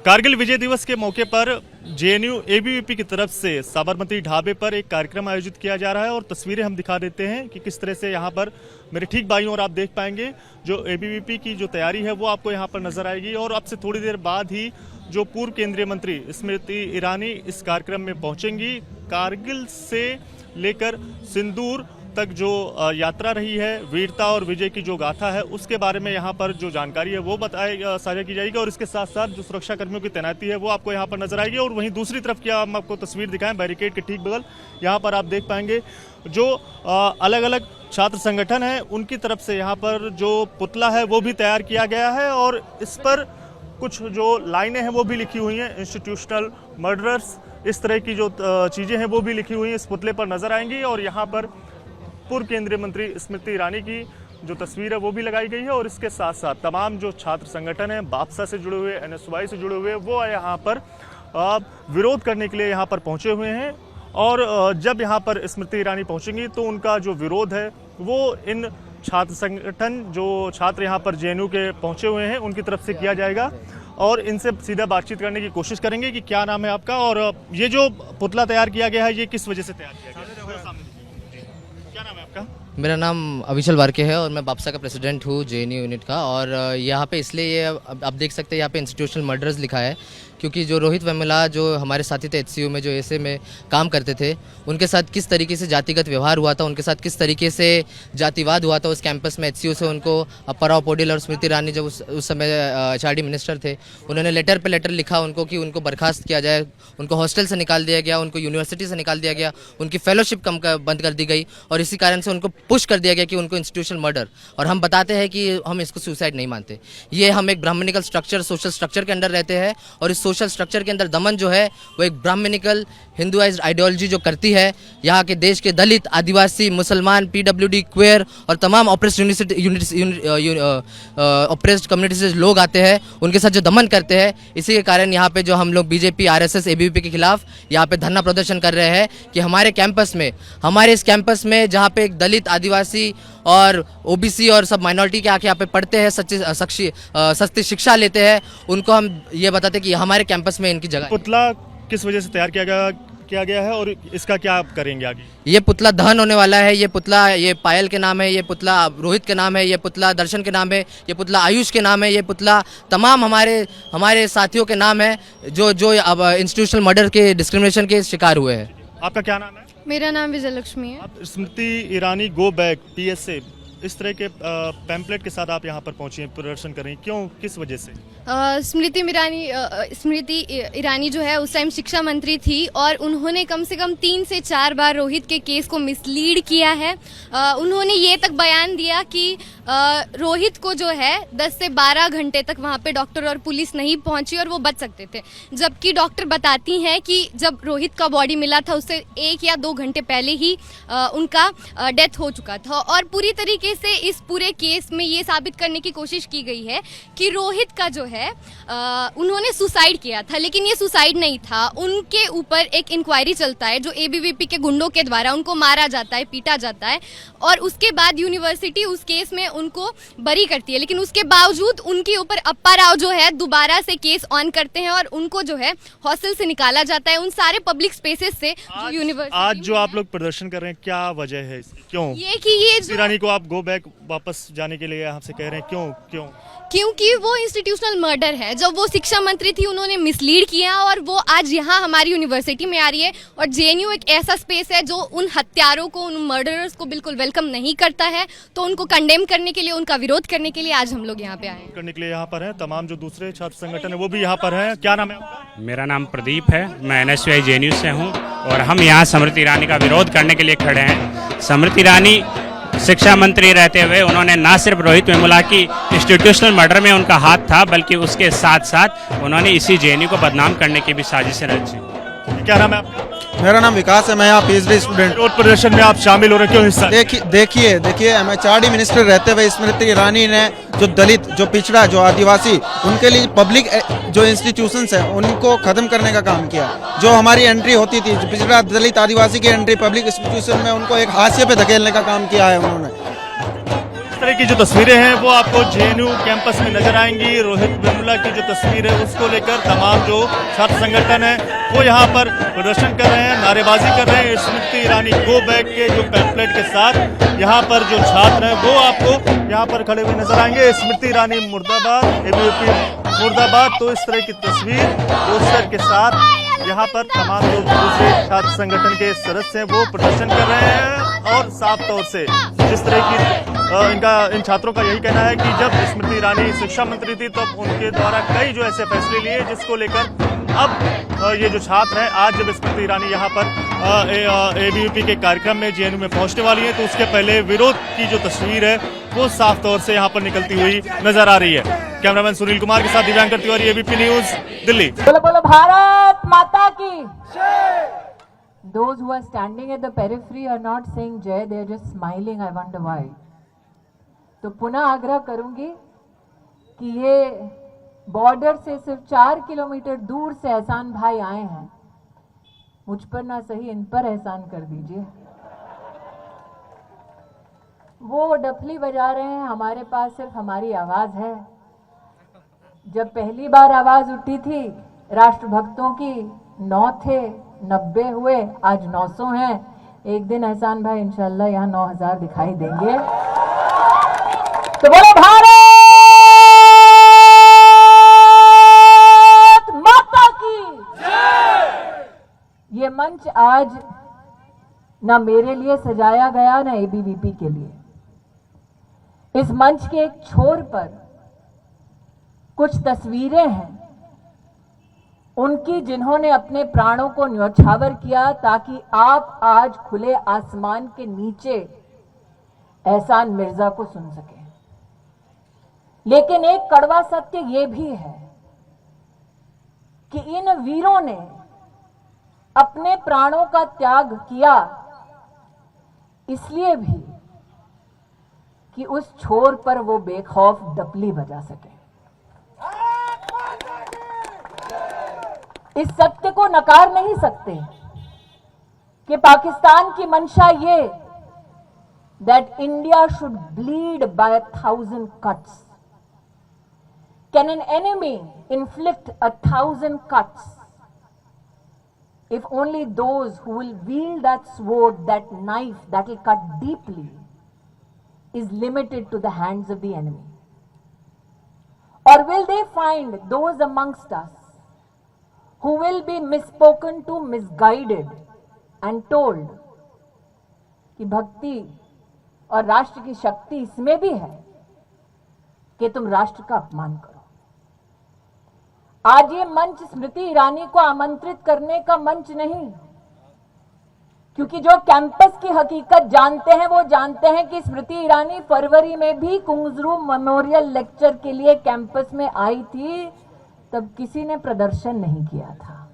कारगिल विजय दिवस के मौके पर जेएनयू एबीवीपी की तरफ से साबरमती ढाबे पर एक कार्यक्रम आयोजित किया जा रहा है और तस्वीरें हम दिखा देते हैं कि किस तरह से यहाँ पर मेरे ठीक बाईं ओर आप देख पाएंगे जो एबीवीपी की जो तैयारी है वो आपको यहाँ पर नजर आएगी। और अब से थोड़ी देर बाद ही जो पूर्व केंद्रीय मंत्री स्मृति ईरानी इस कार्यक्रम में पहुंचेंगी। कारगिल से लेकर सिंदूर तक जो यात्रा रही है, वीरता और विजय की जो गाथा है, उसके बारे में यहाँ पर जो जानकारी है वो साझा की जाएगी। और इसके साथ साथ जो सुरक्षा कर्मियों की तैनाती है वो आपको यहाँ पर नजर आएगी। और वहीं दूसरी तरफ की हम आपको तस्वीर दिखाएं, बैरिकेड के ठीक बगल यहाँ पर आप देख पाएंगे जो अलग अलग छात्र संगठन है उनकी तरफ से यहाँ पर जो पुतला है वो भी तैयार किया गया है और इस पर कुछ जो लाइनें हैं वो भी लिखी हुई हैं, इंस्टीट्यूशनल मर्डरर्स, इस तरह की जो चीज़ें हैं वो भी लिखी हुई हैं इस पुतले पर नजर आएंगी। और यहाँ पर पूर्व केंद्रीय मंत्री स्मृति ईरानी की जो तस्वीर है वो भी लगाई गई है। और इसके साथ साथ तमाम जो छात्र संगठन हैं, बापसा से जुड़े हुए, एनएसवाई से जुड़े हुए, वो यहाँ पर विरोध करने के लिए यहाँ पर पहुँचे हुए हैं। और जब यहाँ पर स्मृति ईरानी पहुँचेंगी तो उनका जो विरोध है वो इन छात्र संगठन, जो छात्र यहाँ पर जेएनयू के पहुँचे हुए हैं, उनकी तरफ से किया जाएगा। और इनसे सीधा बातचीत करने की कोशिश करेंगे कि क्या नाम है आपका और ये जो पुतला तैयार किया गया है ये किस वजह से तैयार किया गया है? क्या नाम है आपका? मेरा नाम अविचल वारके है और मैं बापसा का प्रेसिडेंट हूँ जेएनयू यूनिट का। और यहाँ पे इसलिए ये आप देख सकते हैं यहाँ पे इंस्टीट्यूशनल मर्डर्स लिखा है क्योंकि जो रोहित वेमुला जो हमारे साथी थे एचसीयू में, जो एसए में काम करते थे, उनके साथ किस तरीके से जातिगत व्यवहार हुआ था, उनके साथ किस तरीके से जातिवाद हुआ था उस कैंपस में। एचसीयू से उनको अप्पाराव पोडिल और स्मृति ईरानी जब उस समय एचआरडी मिनिस्टर थे, उन्होंने लेटर पे लेटर लिखा उनको कि उनको बर्खास्त किया जाए, उनको हॉस्टल से निकाल दिया गया, उनको यूनिवर्सिटी से निकाल दिया गया, उनकी फेलोशिप बंद कर दी गई और इसी कारण से उनको पुश कर दिया गया कि उनको इंस्टीट्यूशनल मर्डर। और हम बताते हैं कि हम इसको सुसाइड नहीं मानते, ये हम एक ब्राह्मणिकल स्ट्रक्चर, सोशल स्ट्रक्चर के अंदर रहते हैं और इस सोशल स्ट्रक्चर के अंदर दमन जो है वो एक ब्राह्मणिकल हिंदुआइज्ड आइडियोलॉजी जो करती है। यहाँ के देश के दलित, आदिवासी, मुसलमान, पीडब्ल्यूडी, क्वेयर और तमाम ऑप्रेस्ड कम्युनिटी से लोग आते हैं, उनके साथ जो दमन करते हैं, इसी के कारण यहाँ पे जो हम लोग बीजेपी, आरएसएस, एबीवीपी के खिलाफ यहाँ पे धरना प्रदर्शन कर रहे हैं कि हमारे इस कैंपस में जहाँ पे एक दलित, आदिवासी और ओबीसी और सब माइनॉरिटी के आके यहाँ पे पढ़ते हैं, सस्ती शिक्षा लेते हैं, उनको हम ये बताते हैं कि हमारे कैंपस में इनकी जगह। पुतला किस वजह से तैयार किया गया है और इसका क्या आप करेंगे आगे? ये पुतला दहन होने वाला है। ये पुतला, ये पायल के नाम है, ये पुतला रोहित के नाम है, ये पुतला दर्शन के नाम है, ये पुतला आयुष के नाम है, ये पुतला तमाम हमारे साथियों के नाम है जो अब इंस्टीट्यूशनल मर्डर के, डिस्क्रिमिनेशन के शिकार हुए हैं। आपका क्या नाम है? मेरा नाम विजय लक्ष्मी है। आप Smriti Irani go back PSA इस तरह के पैम्पलेट के साथ आप यहाँ पर पहुंची हैं, प्रदर्शन कर रही हैं, क्यों, किस वजह से? स्मृति ईरानी जो है उस टाइम शिक्षा मंत्री थी और उन्होंने कम से कम 3 से 4 बार रोहित के केस को मिसलीड किया है। उन्होंने ये तक बयान दिया कि रोहित को जो है 10 से 12 घंटे तक वहाँ पे डॉक्टर और पुलिस नहीं पहुंची और वो बच सकते थे, जबकि डॉक्टर बताती हैं कि जब रोहित का बॉडी मिला था उससे 1 या 2 घंटे पहले ही उनका डेथ हो चुका था। और पूरी तरीके से इस पूरे केस में ये साबित करने की कोशिश की गई है कि रोहित का जो है उन्होंने सुसाइड किया था, लेकिन ये सुसाइड नहीं था। उनके ऊपर एक इंक्वायरी चलता है जो एबीवीपी के गुंडों के द्वारा उनको मारा जाता है, पीटा जाता है और उसके बाद यूनिवर्सिटी उस केस में उनको बरी करती है, लेकिन उसके बावजूद उनके ऊपर अप्पा राव जो है दोबारा से केस ऑन करते हैं और उनको जो है हॉस्टल से निकाला जाता है, उन सारे पब्लिक स्पेसेस से जो यूनिवर्सिटी। आज जो आप लोग प्रदर्शन कर रहे हैं, क्या वजह है इसकी? क्यों ये कि ये ईरानी को आप गो बैक वापस जाने के लिए आपसे कह रहे हैं, क्यों? क्योंकि वो इंस्टीट्यूशनल मर्डर है। जब वो शिक्षा मंत्री थी उन्होंने मिसलीड किया और वो आज यहाँ हमारी यूनिवर्सिटी में आ रही है और जेएनयू एक ऐसा स्पेस है जो उन हत्यारों को, उन मर्डरर्स को बिल्कुल वेलकम नहीं करता है। तो उनको कंडेम करने के लिए, उनका विरोध करने के लिए आज हम लोग यहाँ पे आए करने के लिए यहाँ पर है। तमाम जो दूसरे छात्र संगठन है वो भी यहाँ पर है। क्या नाम है आपका? मेरा नाम प्रदीप है, मैं एनएसवाई जेएनयू से हूँ और हम यहाँ स्मृति ईरानी का विरोध करने के लिए खड़े हैं। स्मृति ईरानी शिक्षा मंत्री रहते हुए उन्होंने ना सिर्फ रोहित वेमुला की इंस्टीट्यूशनल मर्डर में उनका हाथ था, बल्कि उसके साथ साथ उन्होंने इसी जेएनयू को बदनाम करने की भी साजिशें रची। क्या नाम है आपका? मेरा नाम विकास है, मैं यहाँ पीएचडी स्टूडेंट। विरोध प्रदर्शन में आप शामिल हो रहे, क्यों हिस्सा? देखिए एचआरडी मिनिस्टर रहते हुए स्मृति ईरानी ने जो दलित, जो पिछड़ा, जो आदिवासी, उनके लिए पब्लिक जो इंस्टीट्यूशंस है उनको खत्म करने का काम किया। जो हमारी एंट्री होती थी, जो पिछड़ा, दलित, आदिवासी की एंट्री पब्लिक इंस्टीट्यूशन में, उनको एक हाशिए पे धकेलने का काम किया है उन्होंने। तरह की जो तस्वीरें हैं वो आपको जेएनयू कैंपस में नजर आएंगी। रोहित वेमुला की जो तस्वीर है उसको लेकर तमाम जो छात्र संगठन है वो यहाँ पर प्रदर्शन कर रहे हैं, नारेबाजी कर रहे हैं। स्मृति ईरानी गो बैक के जो पैम्पलेट के साथ यहाँ पर जो छात्र हैं वो आपको यहाँ पर खड़े हुए नजर आएंगे। स्मृति ईरानी मुर्दाबाद, एबीवीपी मुर्दाबाद। तो इस तरह की तस्वीर पोस्टर के साथ यहाँ पर तमाम जो दूसरे छात्र संगठन के सदस्य हैं वो प्रदर्शन कर रहे हैं। और साफ तौर से जिस तरह की इन छात्रों का यही कहना है कि जब स्मृति ईरानी शिक्षा मंत्री थी तो उनके द्वारा कई जो ऐसे फैसले लिए जिसको लेकर अब ये जो छात्र हैं आज जब स्मृति ईरानी यहाँ पर एबीवीपी के कार्यक्रम में जेएनयू में पहुंचने वाली है तो उसके पहले विरोध की जो तस्वीर है वो साफ तौर से यहाँ पर निकलती हुई नजर आ रही है। कैमरामैन सुनील कुमार के साथ दिव्यांकर तिवारी, एबीपी न्यूज, दिल्ली। बोलो बोलो भारत माता की। Those who are standing at the periphery are not saying Jai, they are just smiling. I wonder why. तो पुनः आग्रह करूंगी कि ये बॉर्डर से सिर्फ 4 किलोमीटर दूर से एहसान भाई आए हैं, मुझ पर ना सही इन पर एहसान कर दीजिए। वो डफली बजा रहे हैं, हमारे पास सिर्फ हमारी आवाज है। जब पहली बार आवाज उठी थी राष्ट्रभक्तों की 9 थे, 90 हुए, आज 900 हैं। एक दिन एहसान भाई इंशाल्लाह यहाँ 9000 दिखाई देंगे। तो बोलो भारत माता की। ये मंच आज ना मेरे लिए सजाया गया ना एबीवीपी के लिए। इस मंच के एक छोर पर कुछ तस्वीरें हैं उनकी, जिन्होंने अपने प्राणों को न्यौछावर किया ताकि आप आज खुले आसमान के नीचे एहसान मिर्जा को सुन सकें। लेकिन एक कड़वा सत्य यह भी है कि इन वीरों ने अपने प्राणों का त्याग किया इसलिए भी कि उस छोर पर वो बेखौफ डपली बजा सके। इस सत्य को नकार नहीं सकते कि पाकिस्तान की मंशा ये that India should bleed by 1,000 cuts. Can an enemy inflict 1,000 cuts if only those who will wield that sword, that knife that will cut deeply, is limited to the hands of the enemy? Or will they find those amongst us who will be misspoken to, misguided and told कि भक्ति और राष्ट्र की शक्ति इसमें भी है कि तुम राष्ट्र का अपमान करो। आज ये मंच स्मृति ईरानी को आमंत्रित करने का मंच नहीं, क्योंकि जो कैंपस की हकीकत जानते हैं वो जानते हैं कि स्मृति ईरानी फरवरी में भी कुंगजरू मेमोरियल लेक्चर के लिए कैंपस में आई थी, तब किसी ने प्रदर्शन नहीं किया था।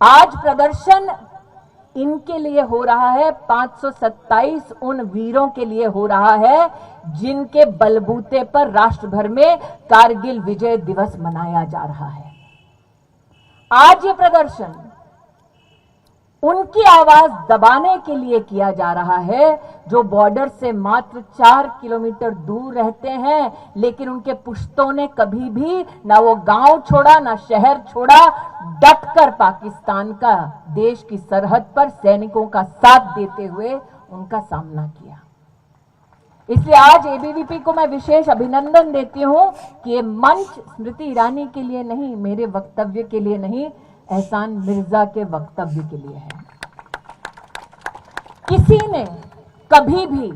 आज प्रदर्शन इनके लिए हो रहा है, 527 उन वीरों के लिए हो रहा है जिनके बलबूते पर राष्ट्र भर में कारगिल विजय दिवस मनाया जा रहा है। आज ये प्रदर्शन उनकी आवाज दबाने के लिए किया जा रहा है जो बॉर्डर से मात्र 4 किलोमीटर दूर रहते हैं, लेकिन उनके पुश्तों ने कभी भी ना वो गांव छोड़ा ना शहर छोड़ा, डटकर पाकिस्तान का देश की सरहद पर सैनिकों का साथ देते हुए उनका सामना किया। इसलिए आज एबीवीपी को मैं विशेष अभिनंदन देती हूं कि ये मंच स्मृति ईरानी के लिए नहीं, मेरे वक्तव्य के लिए नहीं, एहसान मिर्जा के वक्तव्य के लिए है। किसी ने कभी भी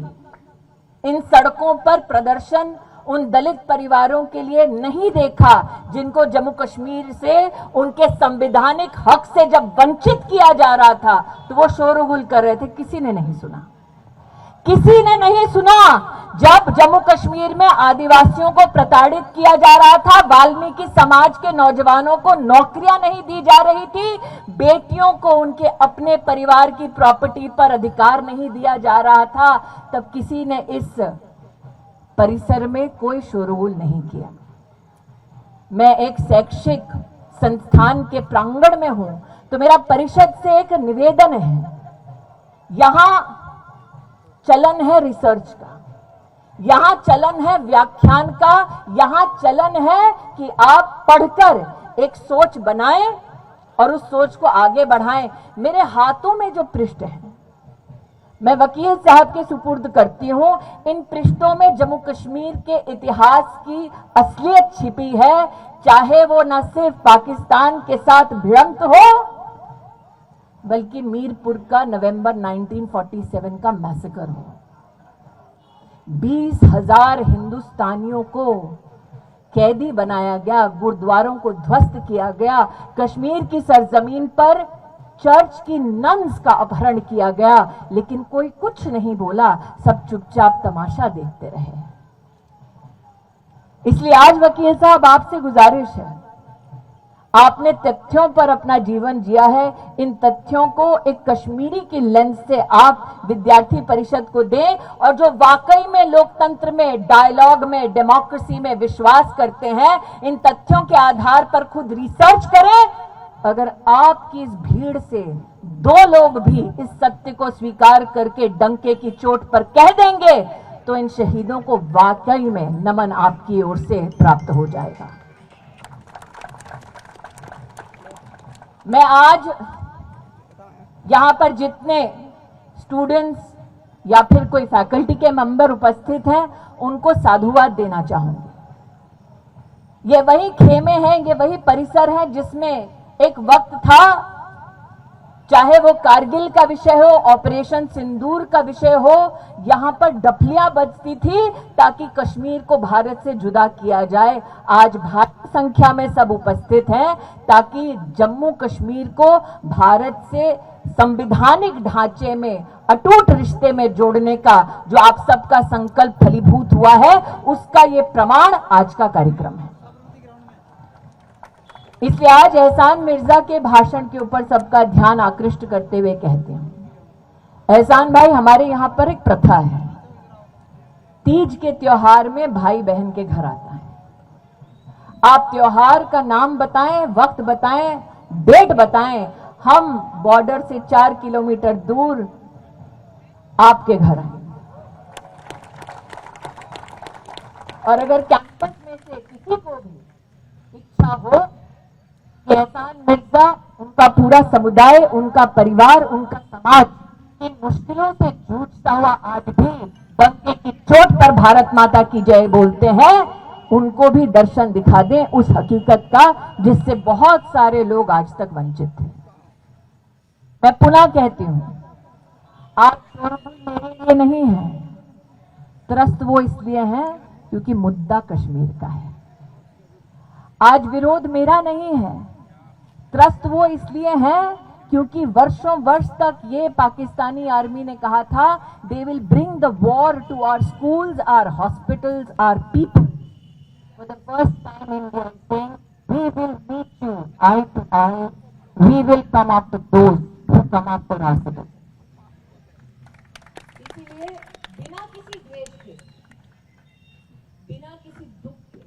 इन सड़कों पर प्रदर्शन उन दलित परिवारों के लिए नहीं देखा जिनको जम्मू कश्मीर से उनके संवैधानिक हक से जब वंचित किया जा रहा था तो वो शोरगुल कर रहे थे। किसी ने नहीं सुना, किसी ने नहीं सुना जब जम्मू कश्मीर में आदिवासियों को प्रताड़ित किया जा रहा था, वाल्मीकि समाज के नौजवानों को नौकरियां नहीं दी जा रही थी, बेटियों को उनके अपने परिवार की प्रॉपर्टी पर अधिकार नहीं दिया जा रहा था, तब किसी ने इस परिसर में कोई शोरगुल नहीं किया। मैं एक शैक्षिक संस्थान के प्रांगण में हूं तो मेरा परिषद से एक निवेदन है, यहां चलन है रिसर्च का, यहाँ चलन है व्याख्यान का, यहाँ चलन है कि आप पढ़कर एक सोच बनाएं और उस सोच को आगे बढ़ाएं। मेरे हाथों में जो पृष्ठ है मैं वकील साहब के सुपुर्द करती हूं। इन पृष्ठों में जम्मू कश्मीर के इतिहास की असलियत छिपी है, चाहे वो न सिर्फ पाकिस्तान के साथ भिड़ंत हो बल्कि मीरपुर का नवंबर 1947 का मैसेकर हो। 20,000 हिंदुस्तानियों को कैदी बनाया गया, गुरुद्वारों को ध्वस्त किया गया, कश्मीर की सरजमीन पर चर्च की नन्स का अपहरण किया गया, लेकिन कोई कुछ नहीं बोला, सब चुपचाप तमाशा देखते रहे। इसलिए आज वकील साहब आपसे गुजारिश है, आपने तथ्यों पर अपना जीवन जिया है, इन तथ्यों को एक कश्मीरी की लेंस से आप विद्यार्थी परिषद को दें और जो वाकई में लोकतंत्र में, डायलॉग में, डेमोक्रेसी में विश्वास करते हैं, इन तथ्यों के आधार पर खुद रिसर्च करें। अगर आपकी इस भीड़ से 2 लोग भी इस सत्य को स्वीकार करके डंके की चोट पर कह देंगे तो इन शहीदों को वाकई में नमन आपकी ओर से प्राप्त हो जाएगा। मैं आज यहां पर जितने स्टूडेंट्स या फिर कोई फैकल्टी के मेंबर उपस्थित हैं उनको साधुवाद देना चाहूंगी। ये वही खेमे हैं, ये वही परिसर है जिसमें एक वक्त था, चाहे वो कारगिल का विषय हो, ऑपरेशन सिंदूर का विषय हो, यहां पर डफलियां बजती थी ताकि कश्मीर को भारत से जुदा किया जाए। आज भारी संख्या में सब उपस्थित हैं ताकि जम्मू कश्मीर को भारत से संवैधानिक ढांचे में, अटूट रिश्ते में जोड़ने का जो आप सबका संकल्प फलीभूत हुआ है, उसका ये प्रमाण आज का कार्यक्रम है। इसलिए आज एहसान मिर्जा के भाषण के ऊपर सबका ध्यान आकृष्ट करते हुए कहते हैं, एहसान भाई, हमारे यहां पर एक प्रथा है, तीज के त्योहार में भाई बहन के घर आता है। आप त्योहार का नाम बताएं, वक्त बताएं, डेट बताएं, हम बॉर्डर से 4 किलोमीटर दूर आपके घर आए। और अगर कैंपस में से किसी को भी इच्छा हो कि एहसान मिर्जा, उनका पूरा समुदाय, उनका परिवार, उनका समाज इन मुश्किलों से जूझता हुआ आज भी डंके की चोट पर भारत माता की जय बोलते हैं, उनको भी दर्शन दिखा दें उस हकीकत का जिससे बहुत सारे लोग आज तक वंचित थे। मैं पुनः कहती हूं, आप मेरे लिए नहीं है, त्रस्त वो इसलिए है क्योंकि मुद्दा कश्मीर का है। आज विरोध मेरा नहीं है, त्रस्त वो इसलिए है क्योंकि वर्षों वर्ष तक ये पाकिस्तानी आर्मी ने कहा था, they will bring the war to our schools, our hospitals, our people. For the first time India is saying, we will meet you eye to eye, we will come after those who come after our citizen. इसीलिए बिना किसी द्वेष के, बिना किसी दुख के,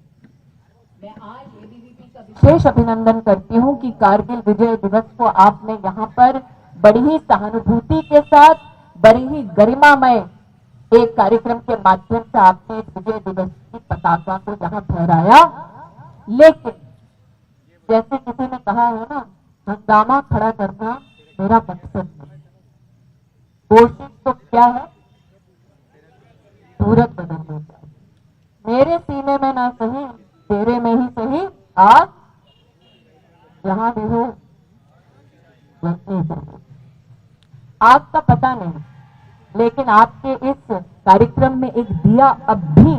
मैं आज एबीवीपी का विशेष अभिनंदन करती हूं कि कारगिल विजय दिवस को आपने यहां पर बड़ी ही सहानुभूति के साथ, बड़ी ही गरिमामय एक कार्यक्रम के माध्यम से आपने इस विजय दिवस की पताका को यहां फहराया। लेकिन जैसे किसी ने कहा है ना, हंगामा खड़ा करना मेरा मकसद नहीं, कोशिश तो क्या है, सूरत बदलने का। मेरे सीने में ना सही, तेरे में ही सही, आज जहां भी हो आग का पता नहीं, लेकिन आपके इस कार्यक्रम में एक दिया अब भी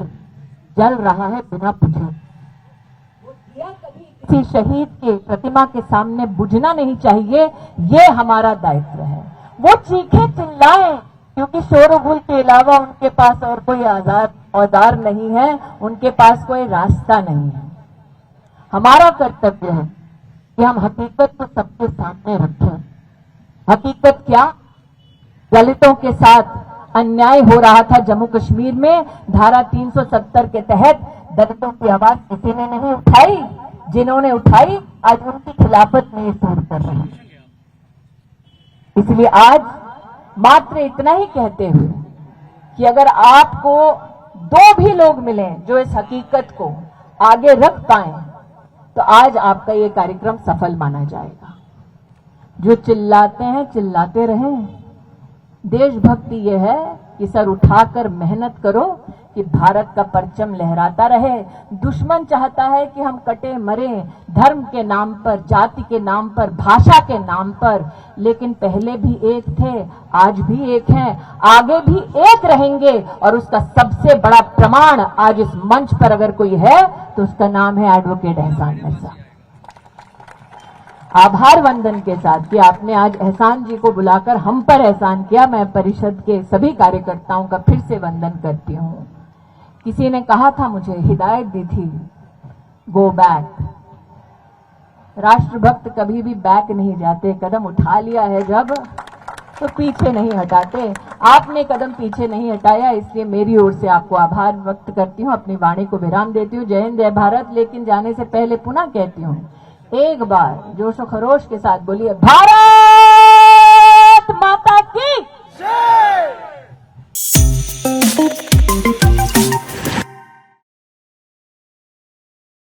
जल रहा है बिना बुझे। वो दिया कभी किसी शहीद के प्रतिमा के सामने बुझना नहीं चाहिए, ये हमारा दायित्व है। वो चीखे चिल्लाएं क्योंकि शोरगुल के अलावा उनके पास और कोई औजार नहीं है, उनके पास कोई रास्ता नहीं है। हमारा कर्तव्य है कि हम हकीकत को सबके सामने रखें। हकीकत क्या? दलितों के साथ अन्याय हो रहा था जम्मू कश्मीर में। धारा 370 के तहत दलितों की आवाज किसी ने नहीं उठाई, जिन्होंने उठाई आज उनकी खिलाफत में ये सूर कर रहे हैं। इसलिए आज मात्र इतना ही कहते हुए कि अगर आपको दो भी लोग मिलें जो इस हकीकत को आगे रख पाए, तो आज आपका ये कार्यक्रम सफल माना जाएगा। जो चिल्लाते हैं चिल्लाते रहें। देशभक्ति ये है कि सर उठाकर मेहनत करो कि भारत का परचम लहराता रहे। दुश्मन चाहता है कि हम कटे मरे धर्म के नाम पर, जाति के नाम पर, भाषा के नाम पर, लेकिन पहले भी एक थे, आज भी एक हैं, आगे भी एक रहेंगे। और उसका सबसे बड़ा प्रमाण आज इस मंच पर अगर कोई है तो उसका नाम है एडवोकेट एहसान मिर्जा। आभार वंदन के साथ कि आपने आज एहसान जी को बुलाकर हम पर एहसान किया, मैं परिषद के सभी कार्यकर्ताओं का फिर से वंदन करती हूं। किसी ने कहा था, मुझे हिदायत दी थी, गो बैक। राष्ट्रभक्त कभी भी बैक नहीं जाते, कदम उठा लिया है जब तो पीछे नहीं हटाते। आपने कदम पीछे नहीं हटाया, इसलिए मेरी ओर से आपको आभार व्यक्त करती हूं। अपनी वाणी को विराम देती हूं। जय हिंद, जय भारत। लेकिन जाने से पहले पुनः कहती हूं, एक बार जोशो खरोश के साथ बोलिए, भारत